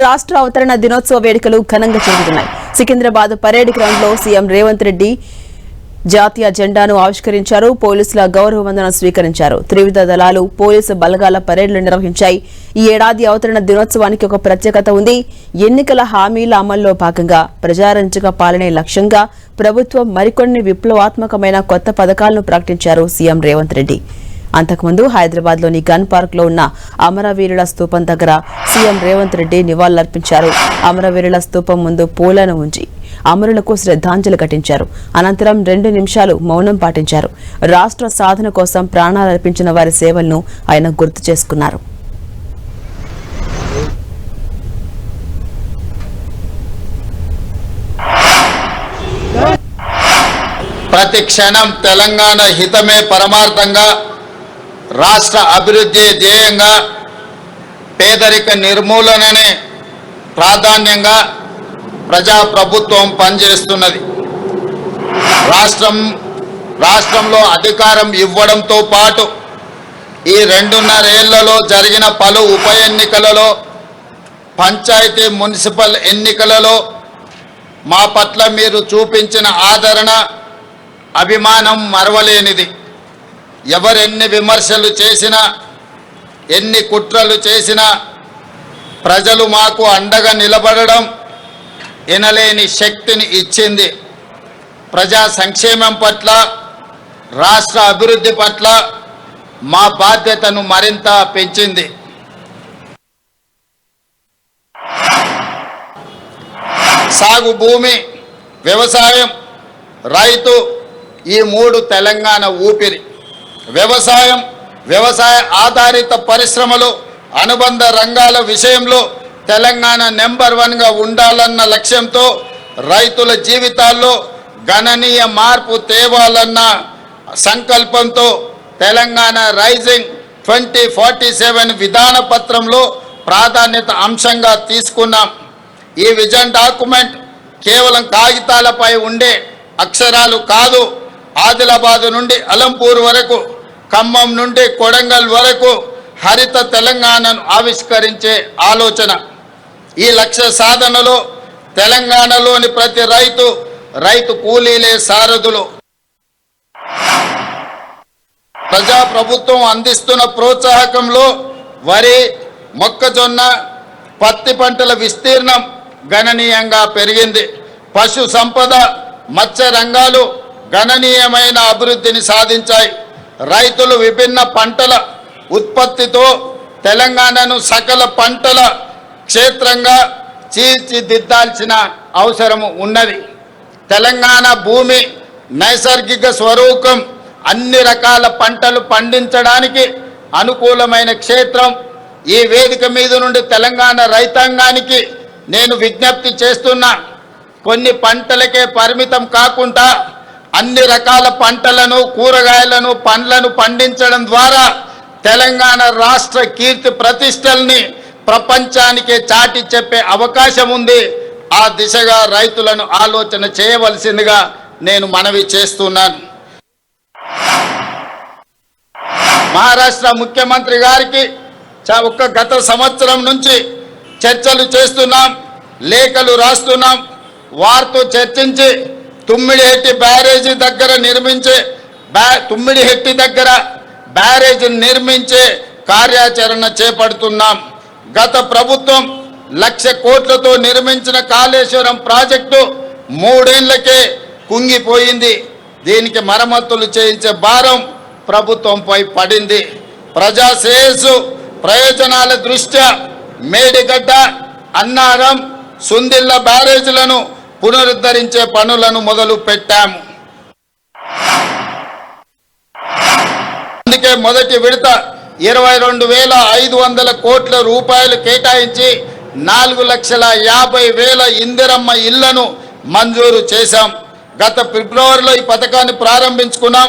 రాష్ట్ర అవతరణ దినోత్సవ వేడుకలు ఘనంగా జరుగుతున్నాయి. సికింద్రాబాద్ పరేడ్ గ్రౌండ్ లో సీఎం రేవంత్ రెడ్డి జాతీయ జెండాను ఆవిష్కరించారు. పోలీసుల గౌరవ వందనం స్వీకరించారు. త్రివిధ దళాలు పోలీసు బలగాల పరేడ్లు నిర్వహించాయి. ఈ ఏడాది అవతరణ దినోత్సవానికి ఒక ప్రత్యేకత ఉంది. ఎన్నికల హామీల అమల్లో భాగంగా ప్రజారంజక పాలనే లక్ష్యంగా ప్రభుత్వం మరికొన్ని విప్లవాత్మకమైన కొత్త పథకాలను ప్రకటించారు సీఎం రేవంత్ రెడ్డి. అంతకుముందు హైదరాబాద్ లోని గన్ పార్క్ లో ఉన్న అమరవీరుల స్తూపం దగ్గర సీఎం రేవంత్ రెడ్డి నివాళులర్పించారు. అమరవీరుల స్తూపం ముందు పూలను ఉంచి అమరులకు శ్రద్ధాంజలి ఘటించారు. అనంతరం 2 నిమిషాలు మౌనం పాటించారు. రాష్ట్ర సాధన కోసం ప్రాణాలర్పించిన వారి సేవలను ఆయన గుర్తు చేసుకున్నారు. ప్రతి క్షణం తెలంగాణ హితమే పరమార్థంగా, రాష్ట్ర అభివృద్ధి ధ్యేయంగా, పేదరిక నిర్మూలననే ప్రాధాన్యంగా ప్రజాప్రభుత్వం పనిచేస్తున్నది. రాష్ట్రంలో అధికారం ఇవ్వడంతో పాటు ఈ 2.5 ఏళ్లలో జరిగిన పలు ఉప ఎన్నికలలో, పంచాయతీ మున్సిపల్ ఎన్నికలలో మా పట్ల మీరు చూపించిన ఆదరణ, అభిమానం మరవలేనిది. ఎవరెన్ని విమర్శలు చేసినా, ఎన్ని కుట్రలు చేసినా ప్రజలు మాకు అండగా నిలబడడం ఎనలేని శక్తిని ఇచ్చింది. ప్రజా సంక్షేమం పట్ల, రాష్ట్ర అభివృద్ధి పట్ల మా బాధ్యతను మరింత పెంచింది. సాగు భూమి, వ్యవసాయం, రైతు ఈ 3 తెలంగాణ ఊపిరి. వ్యవసాయ ఆధారిత పరిశ్రమలు, అనుబంధ రంగాల విషయంలో తెలంగాణ నెంబర్ 1గా ఉండాలన్న లక్ష్యంతో, రైతుల జీవితాల్లో గణనీయ మార్పు తేవాలన్న సంకల్పంతో తెలంగాణ రైజింగ్ 2047 విధాన పత్రంలో ప్రాధాన్యత అంశంగా తీసుకున్నాం. ఈ విజన్ డాక్యుమెంట్ కేవలం కాగితాలపై ఉండే అక్షరాలు కాదు. ఆదిలాబాద్ నుండి అలంపూర్ వరకు, ఖమ్మం నుండి కొడంగల్ వరకు హరిత తెలంగాణను ఆవిష్కరించే ఆలోచన. ఈ లక్ష్య సాధనలో తెలంగాణలోని ప్రతి రైతు కూలీలే సారథులు. ప్రజాప్రభుత్వం అందిస్తున్న ప్రోత్సాహకంలో వరి, మొక్కజొన్న, పత్తి పంటల విస్తీర్ణం గణనీయంగా పెరిగింది. పశు సంపద, మత్స్య రంగాలు గణనీయమైన అభివృద్ధిని సాధించాయి. రైతులు విభిన్న పంటల ఉత్పత్తితో తెలంగాణను సకల పంటల క్షేత్రంగా తీర్చిదిద్దాల్సిన అవసరం ఉన్నది. తెలంగాణ భూమి నైసర్గిక స్వరూపం, అన్ని రకాల పంటలు పండించడానికి అనుకూలమైన క్షేత్రం. ఈ వేదిక మీద నుండి తెలంగాణ రైతాంగానికి నేను విజ్ఞప్తి చేస్తున్నా, కొన్ని పంటలకే పరిమితం కాకుండా అన్ని రకాల పంటలను, కూరగాయలను, పండ్లను పండించడం ద్వారా తెలంగాణ రాష్ట్ర కీర్తి ప్రతిష్టల్ని ప్రపంచానికే చాటి చెప్పే అవకాశం ఉంది. ఆ దిశగా రైతులను ఆలోచన చేయవలసిందిగా నేను మనవి చేస్తున్నాను. మహారాష్ట్ర ముఖ్యమంత్రి గారికి గత సంవత్సరం నుంచి చర్చలు చేస్తున్నాం, లేఖలు రాస్తున్నాం. వారితో చర్చించి తుమ్మిడిహెట్టి బ్యారేజీ దగ్గర బ్యారేజీ నిర్మించే కార్యాచరణ చేపడుతున్నాం. గత ప్రభుత్వం 1,00,000 కోట్లతో నిర్మించిన కాళేశ్వరం ప్రాజెక్టు 3 ఏళ్లకే కుంగిపోయింది. దీనికి మరమ్మతులు చేయించే భారం ప్రభుత్వంపై పడింది. ప్రజా శ్రేయస్సు ప్రయోజనాల దృష్ట్యా మేడిగడ్డ, అన్నారం, సుందిల్ల బ్యారేజీలను పునరుద్ధరించే పనులను మొదలు పెట్టాము. అందుకే మొదటి విడత 22,500 కోట్ల రూపాయలు కేటాయించి 4,50,000 ఇందిరమ్మ ఇళ్లను మంజూరు చేశాం. గత ఫిబ్రవరిలో ఈ పథకాన్ని ప్రారంభించుకున్నాం.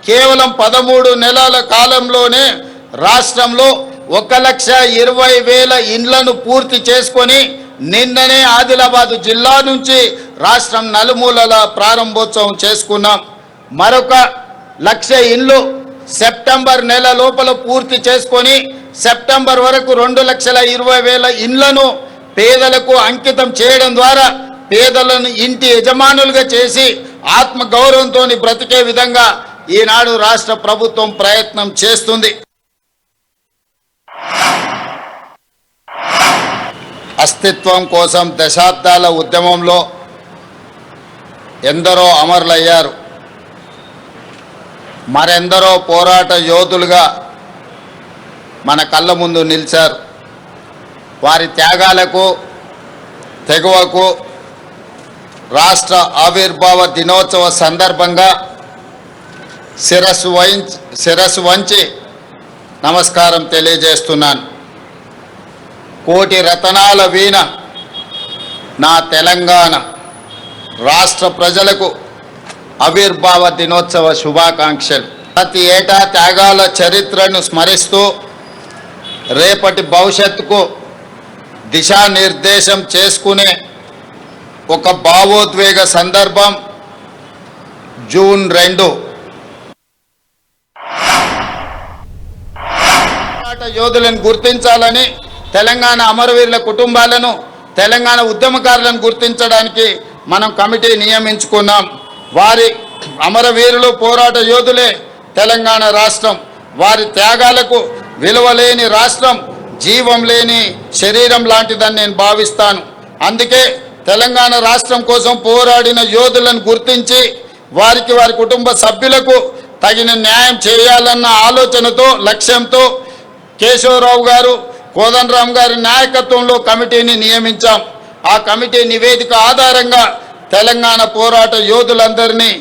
కేవలం 13 నెలల కాలంలోనే రాష్ట్రంలో 1,20,000 ఇండ్లను పూర్తి చేసుకొని నిన్ననే ఆదిలాబాద్ జిల్లా నుంచి రాష్ట్రం నలుమూలల ప్రారంభోత్సవం చేసుకున్నాం. మరొక 1,00,000 ఇండ్లు సెప్టెంబర్ నెల లోపల పూర్తి చేసుకొని సెప్టెంబర్ వరకు 2,20,000 ఇండ్లను పేదలకు అంకితం చేయడం ద్వారా పేదలను ఇంటి యజమానులుగా చేసి ఆత్మగౌరవంతో బ్రతికే విధంగా ఈనాడు రాష్ట్ర ప్రభుత్వం ప్రయత్నం చేస్తుంది. అస్తిత్వం కోసం దశాబ్దాల ఉద్యమంలో ఎందరో అమరులయ్యారు. మరెందరో పోరాట యోధులుగా మన కళ్ళ ముందు నిలిచారు. వారి త్యాగాలకు తెగువకు రాష్ట్ర ఆవిర్భావ దినోత్సవ సందర్భంగా శిరస్సు వంచి నమస్కారం తెలియజేస్తున్నాను. కోటి రతనాల వీణ నా తెలంగాణ రాష్ట్ర ప్రజలకు ఆవిర్భావ దినోత్సవ శుభాకాంక్షలు. ప్రతి ఏటా త్యాగాల చరిత్రను స్మరిస్తూ రేపటి భవిష్యత్తుకు దిశానిర్దేశం చేసుకునే ఒక భావోద్వేగ సందర్భం జూన్ 2. పోరాట యోధులను గుర్తించాలని, తెలంగాణ అమరవీరుల కుటుంబాలను, తెలంగాణ ఉద్యమకారులను గుర్తించడానికి మనం కమిటీ నియమించుకున్నాం. వారి అమరవీరులు పోరాట యోధులే తెలంగాణ రాష్ట్రం. వారి త్యాగాలకు విలువలేని రాష్ట్రం జీవం లేని శరీరం లాంటిదని నేను భావిస్తాను. అందుకే తెలంగాణ రాష్ట్రం కోసం పోరాడిన యోధులను గుర్తించి వారికి, వారి కుటుంబ సభ్యులకు తగిన న్యాయం చేయాలన్న ఆలోచనతో, లక్ష్యంతో కేశవరావు గారు, కోదండరామ్ గారి నాయకత్వంలో కమిటీని నియమించాం. ఆ కమిటీ నివేదిక ఆధారంగా తెలంగాణ పోరాట యోధులందరినీ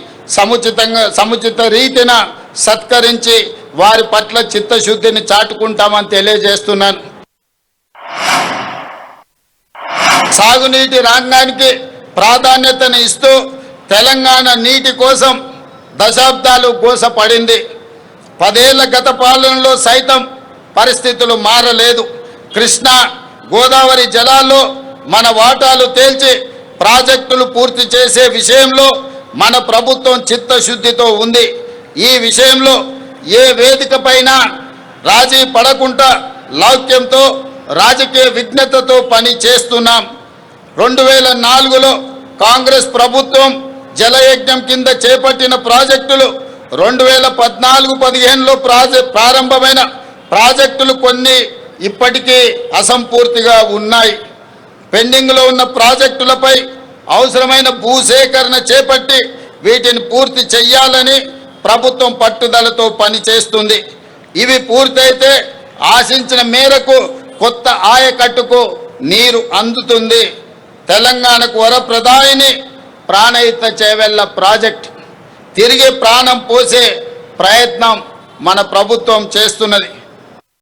సముచిత రీతిన సత్కరించి వారి పట్ల చిత్తశుద్ధిని చాటుకుంటామని తెలియజేస్తున్నాను. సాగునీటి రంగానికి ప్రాధాన్యతను ఇస్తూ తెలంగాణ నీటి కోసం దశాబ్దాలు గోసపడింది. 10 ఏళ్ల గత పాలనలో సైతం పరిస్థితులు మారలేదు. కృష్ణా, గోదావరి జలాల్లో మన వాటాలు తేల్చి ప్రాజెక్టులు పూర్తి చేసే విషయంలో మన ప్రభుత్వం చిత్తశుద్ధితో ఉంది. ఈ విషయంలో ఏ వేదికపైన రాజీ పడకుండా లౌక్యంతో, రాజకీయ విఘ్నతతో పని చేస్తున్నాం. 2004లో కాంగ్రెస్ ప్రభుత్వం జలయజ్ఞం కింద చేపట్టిన ప్రాజెక్టులు 2014-15లో ప్రారంభమైన ప్రాజెక్టులు కొన్ని ఇప్పటికీ అసంపూర్తిగా ఉన్నాయి. పెండింగ్లో ఉన్న ప్రాజెక్టులపై అవసరమైన భూసేకరణ చేపట్టి వీటిని పూర్తి చేయాలని ప్రభుత్వం పట్టుదలతో పనిచేస్తుంది. ఇవి పూర్తయితే ఆశించిన మేరకు కొత్త ఆయకట్టుకు నీరు అందుతుంది. తెలంగాణకు వరప్రదాయిని ప్రాణహిత చేవెళ్ల ప్రాజెక్ట్ తిరిగి ప్రాణం పోసే ప్రయత్నం మన ప్రభుత్వం చేస్తున్నది.